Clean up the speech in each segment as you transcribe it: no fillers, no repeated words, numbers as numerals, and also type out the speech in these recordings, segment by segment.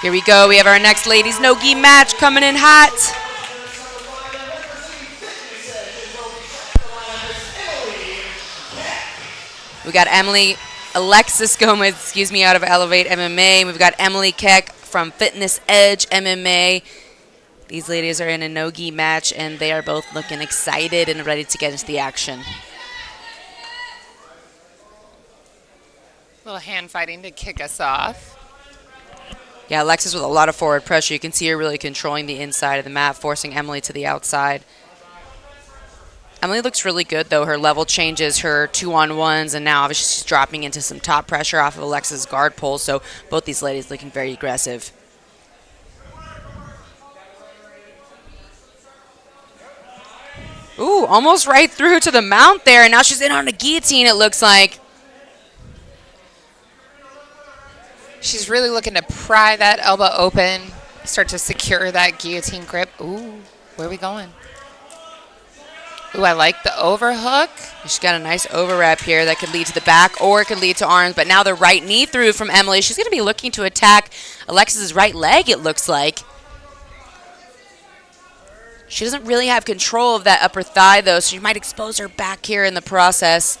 Here we go. We have our next ladies no-gi match coming in hot. We got Alexis Gomez, out of Elevate MMA. We've got Emily Keck from Fitness Edge MMA. These ladies are in a no-gi match, and they are both looking excited and ready to get into the action. A little hand fighting to kick us off. Yeah, Alexis with a lot of forward pressure. You can see her really controlling the inside of the mat, forcing Emily to the outside. Emily looks really good, though. Her level changes, her 2-on-1s, and now obviously she's dropping into some top pressure off of Alexis' guard pull, so both these ladies looking very aggressive. Ooh, almost right through to the mount there, and now she's in on a guillotine, it looks like. She's really looking to pry that elbow open, start to secure that guillotine grip. Ooh, where are we going? Ooh, I like the overhook. She's got a nice overwrap here that could lead to the back or it could lead to arms, but now the right knee through from Emily. She's going to be looking to attack Alexis' right leg, it looks like. She doesn't really have control of that upper thigh, though, so she might expose her back here in the process.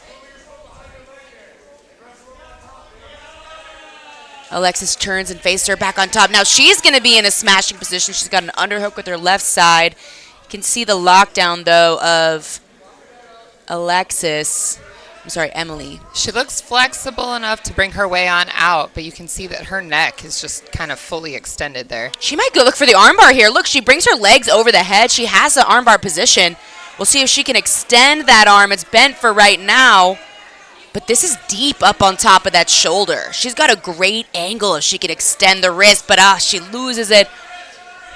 Alexis turns and faces her back on top. Now she's going to be in a smashing position. She's got an underhook with her left side. You can see the lockdown, though, of Emily. She looks flexible enough to bring her way on out, but you can see that her neck is just kind of fully extended there. She might go look for the armbar here. Look, she brings her legs over the head. She has the armbar position. We'll see if she can extend that arm. It's bent for right now, but this is deep up on top of that shoulder. She's got a great angle if she can extend the wrist, but she loses it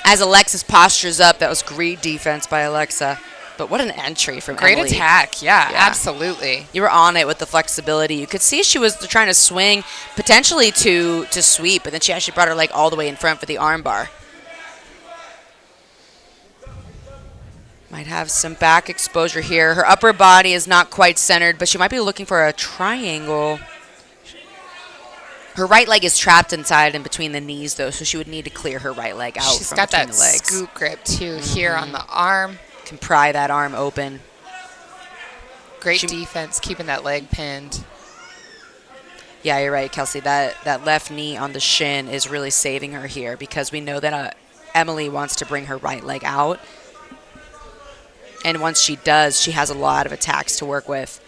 as Alexis postures up. That was great defense by Alexa. But what an entry from Great Emily. attack, yeah, absolutely. You were on it with the flexibility. You could see she was trying to swing potentially to sweep, but then she actually brought her leg all the way in front for the armbar. Might have some back exposure here. Her upper body is not quite centered, but she might be looking for a triangle. Her right leg is trapped inside and between the knees, though, so she would need to clear her right leg out She's from got between that the legs. scoop grip, too, here on the arm. Can pry that arm open. Great defense, keeping that leg pinned. Yeah, you're right, Kelsey. That left knee on the shin is really saving her here because we know that Emily wants to bring her right leg out. And once she does, she has a lot of attacks to work with.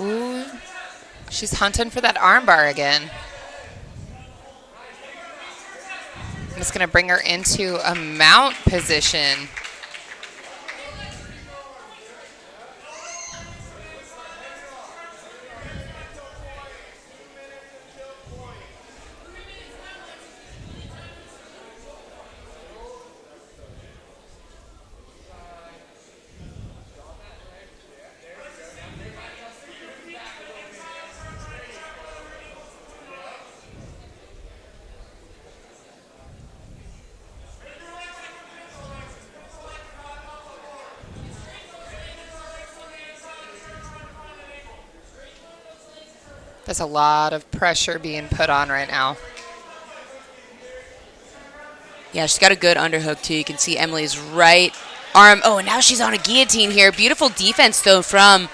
Ooh, she's hunting for that armbar again. And it's going to bring her into a mount position. There's a lot of pressure being put on right now. Yeah, she's got a good underhook, too. You can see Emily's right arm. Oh, and now she's on a guillotine here. Beautiful defense, though, from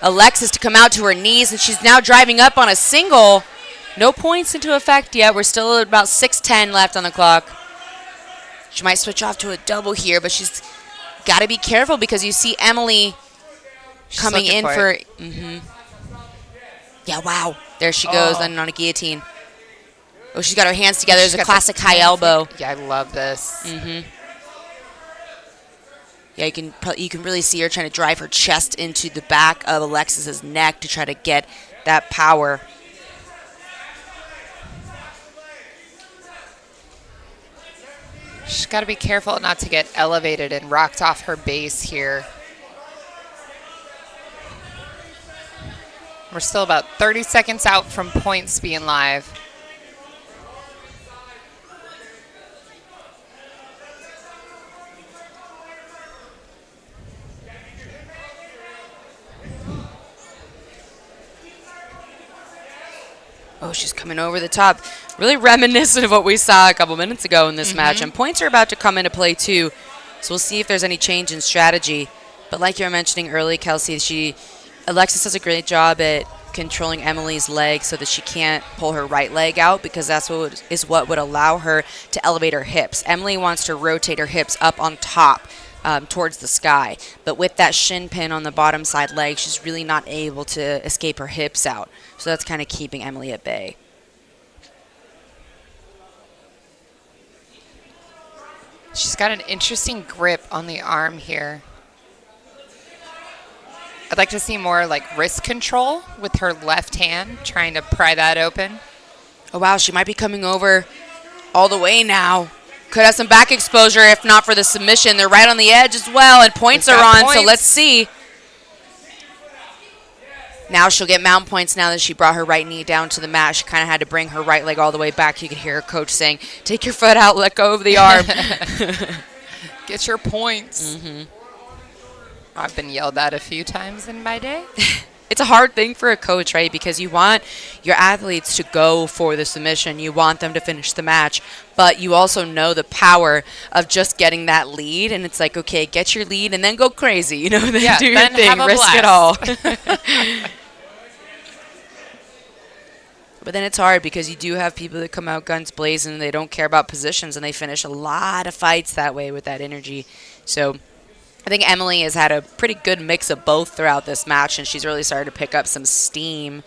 Alexis to come out to her knees, and she's now driving up on a single. No points into effect yet. We're still at about 6:10 left on the clock. She might switch off to a double here, but she's got to be careful because you see Emily coming in for Yeah, wow. There she goes, then on a guillotine. Oh, she's got her hands together. There's a classic high elbow. Yeah, I love this. Yeah, you can really see her trying to drive her chest into the back of Alexis's neck to try to get that power. She's got to be careful not to get elevated and rocked off her base here. We're still about 30 seconds out from points being live. Oh, she's coming over the top. Really reminiscent of what we saw a couple minutes ago in this match. And points are about to come into play, too. So we'll see if there's any change in strategy. But like you were mentioning early, Kelsey, Alexis does a great job at controlling Emily's leg so that she can't pull her right leg out, because that's what would allow her to elevate her hips. Emily wants to rotate her hips up on top towards the sky. But with that shin pin on the bottom side leg, she's really not able to escape her hips out. So that's kind of keeping Emily at bay. She's got an interesting grip on the arm here. I'd like to see more like wrist control with her left hand, trying to pry that open. Oh, wow, she might be coming over all the way now. Could have some back exposure if not for the submission. They're right on the edge as well, and points are on, so let's see. Now she'll get mount points now that she brought her right knee down to the mat. She kind of had to bring her right leg all the way back. You could hear her coach saying, take your foot out, let go of the arm. Get your points. I've been yelled at a few times in my day. It's a hard thing for a coach, right? Because you want your athletes to go for the submission. You want them to finish the match. But you also know the power of just getting that lead. And it's like, okay, get your lead and then go crazy. You know, then do your thing, risk it all. But then it's hard because you do have people that come out guns blazing and they don't care about positions, and they finish a lot of fights that way with that energy. So I think Emily has had a pretty good mix of both throughout this match, and she's really started to pick up some steam.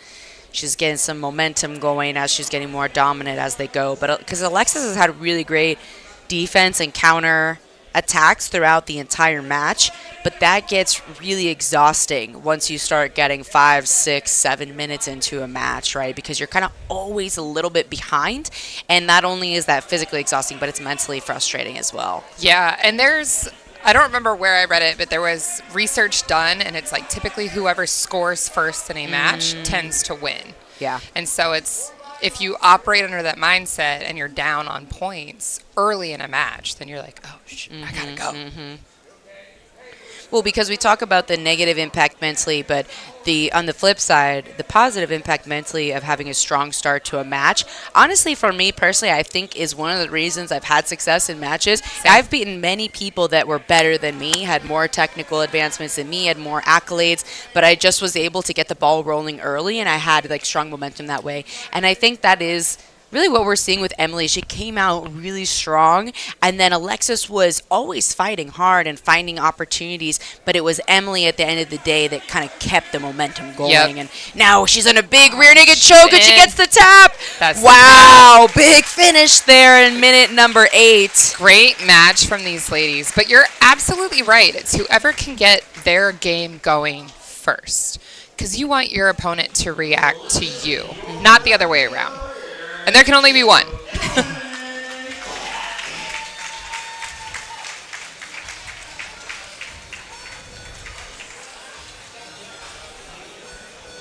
She's getting some momentum going as she's getting more dominant as they go. But because Alexis has had really great defense and counter attacks throughout the entire match, but that gets really exhausting once you start getting 5, 6, 7 minutes into a match, right? Because you're kind of always a little bit behind, and not only is that physically exhausting, but it's mentally frustrating as well. Yeah, and I don't remember where I read it, but there was research done, and it's like typically whoever scores first in a match tends to win. Yeah. And so if you operate under that mindset and you're down on points early in a match, then you're like, oh, I gotta go. Well, because we talk about the negative impact mentally, but on the flip side, the positive impact mentally of having a strong start to a match, honestly, for me personally, I think is one of the reasons I've had success in matches. Same. I've beaten many people that were better than me, had more technical advancements than me, had more accolades, but I just was able to get the ball rolling early, and I had like strong momentum that way. And I think that is really what we're seeing with Emily. She came out really strong, and then Alexis was always fighting hard and finding opportunities, but it was Emily at the end of the day that kind of kept the momentum going. Yep. And now she's in a big rear naked choke, and she gets the tap. Wow, big finish there in minute number 8. Great match from these ladies. But you're absolutely right. It's whoever can get their game going first, because you want your opponent to react to you, not the other way around. And there can only be one.